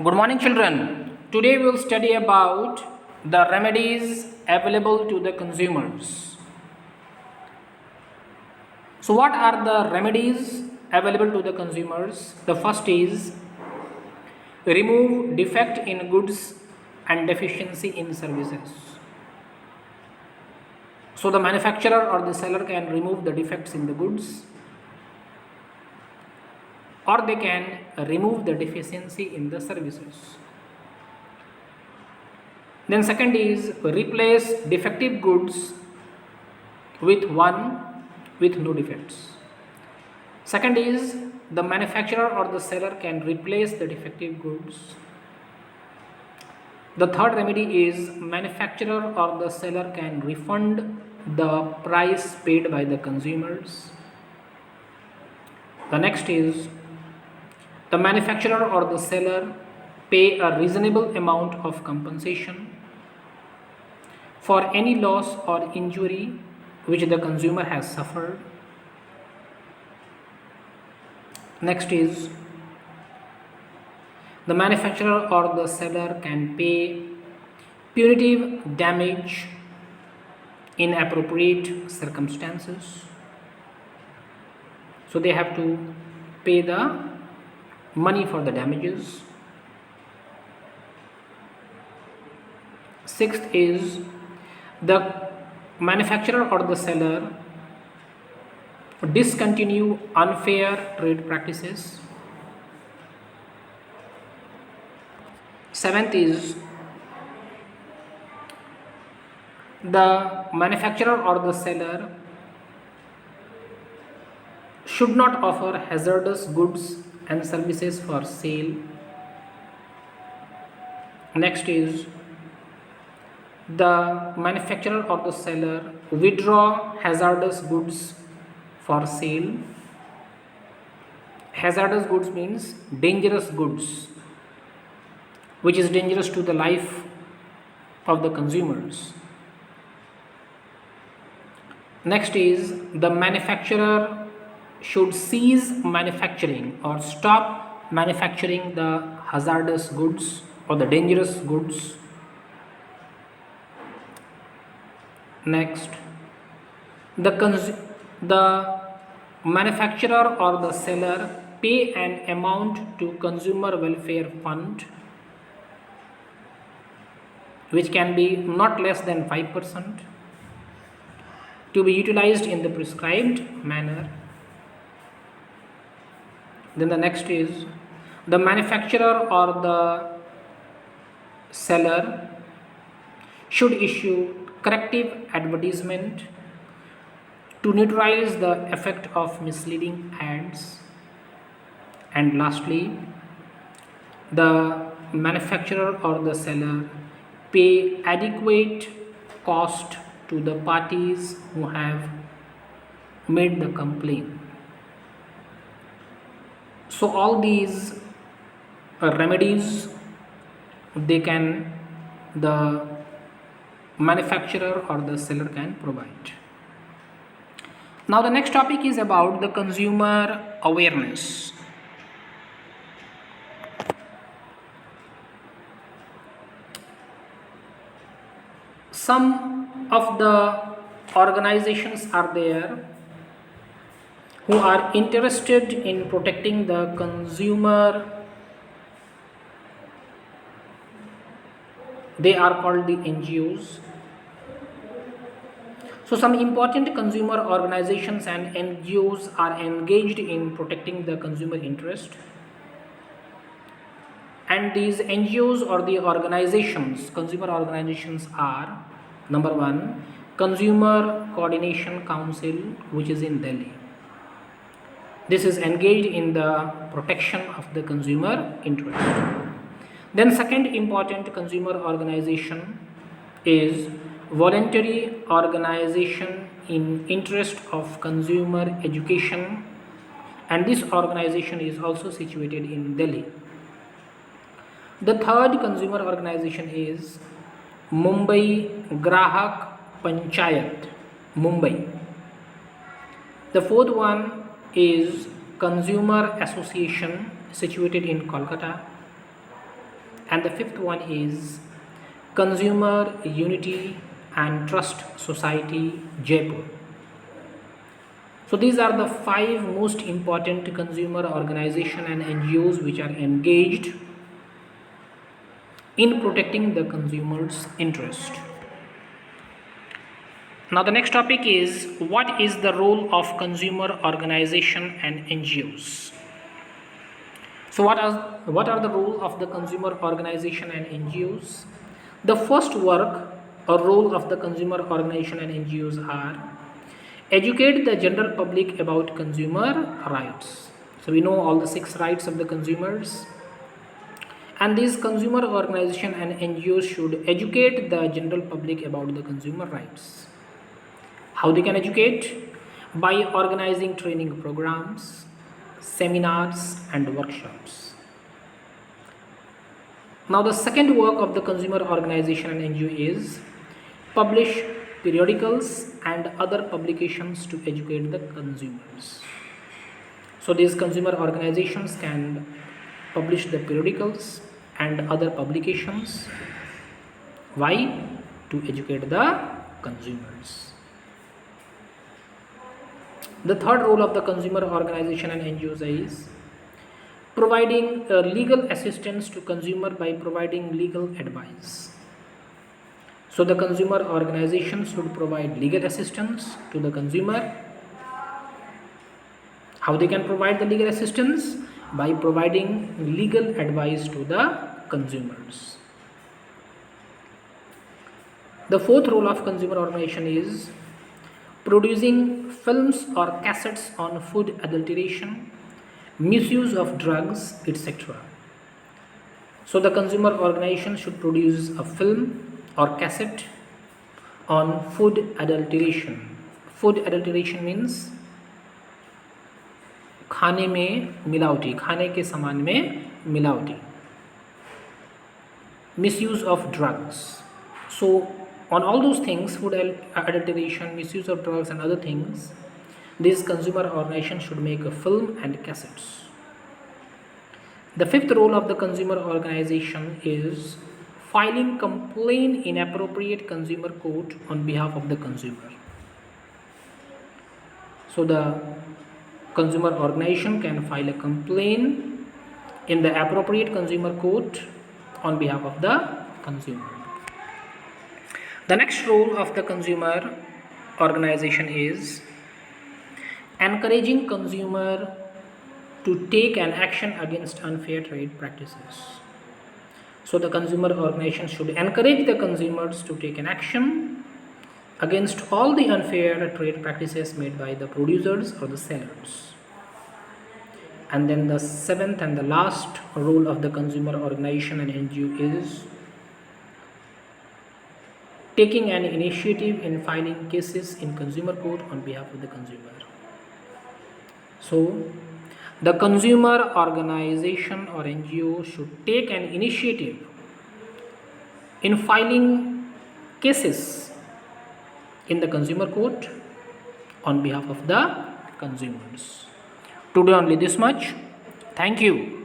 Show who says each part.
Speaker 1: Good morning, children. Today we will study about the remedies available to the consumers. So, what are the remedies available to the consumers? The first is remove defect in goods and deficiency in services. So, the manufacturer or the seller can remove the defects in the goods, or they can remove the deficiency in the services. Then second is replace defective goods with one with no defects. Second is the manufacturer or the seller can replace the defective goods. The third remedy is manufacturer or the seller can refund the price paid by the consumers. The next is the manufacturer or the seller pay a reasonable amount of compensation for any loss or injury which the consumer has suffered. Next is the manufacturer or the seller can pay punitive damage in appropriate circumstances. So they have to pay the money for the damages. Sixth is the manufacturer or the seller discontinue unfair trade practices. Seventh is the manufacturer or the seller should not offer hazardous goods and services for sale. Next is the manufacturer or the seller withdraw hazardous goods for sale. Hazardous goods means dangerous goods, which is dangerous to the life of the consumers. Next is the manufacturer should cease manufacturing or stop manufacturing the hazardous goods or the dangerous goods. Next, the manufacturer or the seller pay an amount to consumer welfare fund which can be not less than 5% to be utilized in the prescribed manner. Then the next is the manufacturer or the seller should issue corrective advertisement to neutralize the effect of misleading ads. And lastly, the manufacturer or the seller pay adequate cost to the parties who have made the complaint. So all these remedies the manufacturer or the seller can provide. Now the next topic is about the consumer awareness. Some of the organizations are there who are interested in protecting the consumer. They are called the NGOs. So some important consumer organizations and NGOs are engaged in protecting the consumer interest. And these NGOs or the organizations, consumer organizations are: number one, Consumer Coordination Council, which is in Delhi. This is engaged in the protection of the consumer interest. Then second important consumer organization is Voluntary Organization in Interest of Consumer Education, and this organization is also situated in Delhi. The third consumer organization is Mumbai Grahak Panchayat, Mumbai. The fourth one is Consumer Association, situated in Kolkata. And the fifth one is Consumer Unity and Trust Society, Jaipur. So these are the 5 most important consumer organizations and NGOs which are engaged in protecting the consumer's interest. Now the next topic is, what is the role of consumer organization and NGOs? So what are the role of the consumer organization and NGOs? The first work or role of the consumer organization and NGOs are educate the general public about consumer rights. So we know all the 6 rights of the consumers, and these consumer organization and NGOs should educate the general public about the consumer rights. How they can educate? By organizing training programs, seminars and workshops. Now the second work of the consumer organization and NGO is publish periodicals and other publications to educate the consumers. So these consumer organizations can publish the periodicals and other publications. Why? To educate the consumers. The third role of the consumer organization and NGOs is providing legal assistance to consumer by providing legal advice. So the consumer organization should provide legal assistance to the consumer. How they can provide the legal assistance? By providing legal advice to the consumers. The fourth role of consumer organization is producing films or cassettes on food adulteration, misuse of drugs, etc. So the consumer organization should produce a film or cassette on food adulteration. Food adulteration means खाने में मिलावटी, खाने के सामान में मिलावटी. Misuse of drugs. So on all those things, food adulteration, misuse of drugs and other things, this consumer organization should make a film and cassettes. The fifth role of the consumer organization is filing complaint in appropriate consumer court on behalf of the consumer. So the consumer organization can file a complaint in the appropriate consumer court on behalf of the consumer. The next role of the consumer organization is encouraging consumer to take an action against unfair trade practices. So the consumer organization should encourage the consumers to take an action against all the unfair trade practices made by the producers or the sellers. And then the seventh and the last role of the consumer organization and NGO is taking an initiative in filing cases in consumer court on behalf of the consumer. So the consumer organization or NGO should take an initiative in filing cases in the consumer court on behalf of the consumers. Today only this much. Thank you.